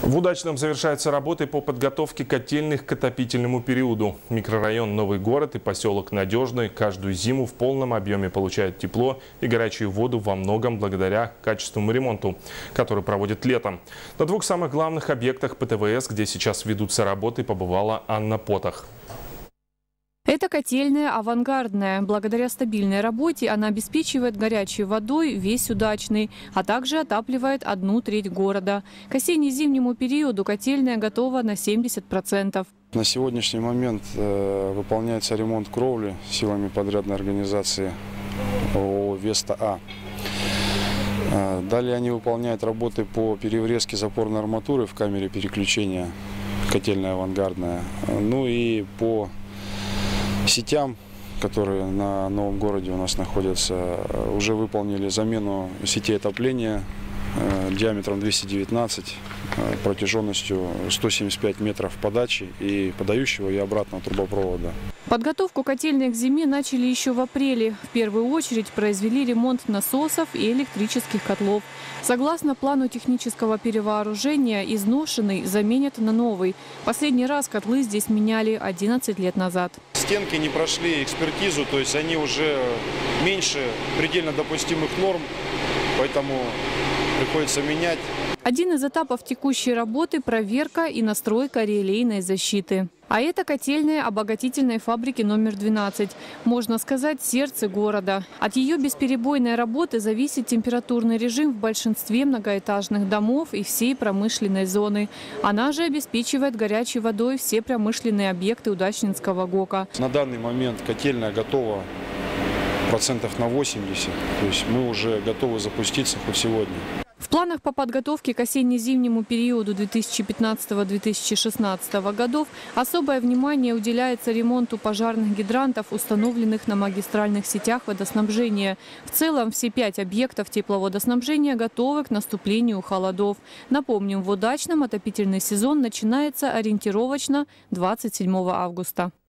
В Удачном завершаются работы по подготовке котельных к отопительному периоду. Микрорайон Новый город и поселок Надежный каждую зиму в полном объеме получают тепло и горячую воду во многом благодаря качественному ремонту, который проводят летом. На двух самых главных объектах ПТВС, где сейчас ведутся работы, побывала Анна Потах. Это котельная авангардная. Благодаря стабильной работе она обеспечивает горячей водой весь Удачный, а также отапливает 1/3 города. К осенне-зимнему периоду котельная готова на 70%. На сегодняшний момент выполняется ремонт кровли силами подрядной организации ООО «Веста-А». Далее они выполняют работы по переврезке запорной арматуры в камере переключения, котельная авангардная. Ну и по сетям, которые на Новом городе у нас находятся, уже выполнили замену сетей отопления диаметром 219, протяженностью 175 метров подачи и подающего и обратного трубопровода. Подготовку котельной к зиме начали еще в апреле. В первую очередь произвели ремонт насосов и электрических котлов. Согласно плану технического перевооружения, изношенный заменят на новый. Последний раз котлы здесь меняли 11 лет назад. Стенки не прошли экспертизу, то есть они уже меньше предельно допустимых норм, поэтому приходится менять. Один из этапов текущей работы – проверка и настройка релейной защиты. А это котельная обогатительной фабрики номер 12. Можно сказать, сердце города. От ее бесперебойной работы зависит температурный режим в большинстве многоэтажных домов и всей промышленной зоны. Она же обеспечивает горячей водой все промышленные объекты Удачненского ГОКа. На данный момент котельная готова процентов на 80. То есть мы уже готовы запуститься хоть сегодня. В планах по подготовке к осенне-зимнему периоду 2015-2016 годов особое внимание уделяется ремонту пожарных гидрантов, установленных на магистральных сетях водоснабжения. В целом все 5 объектов тепловодоснабжения готовы к наступлению холодов. Напомним, в Удачном отопительный сезон начинается ориентировочно 27 августа.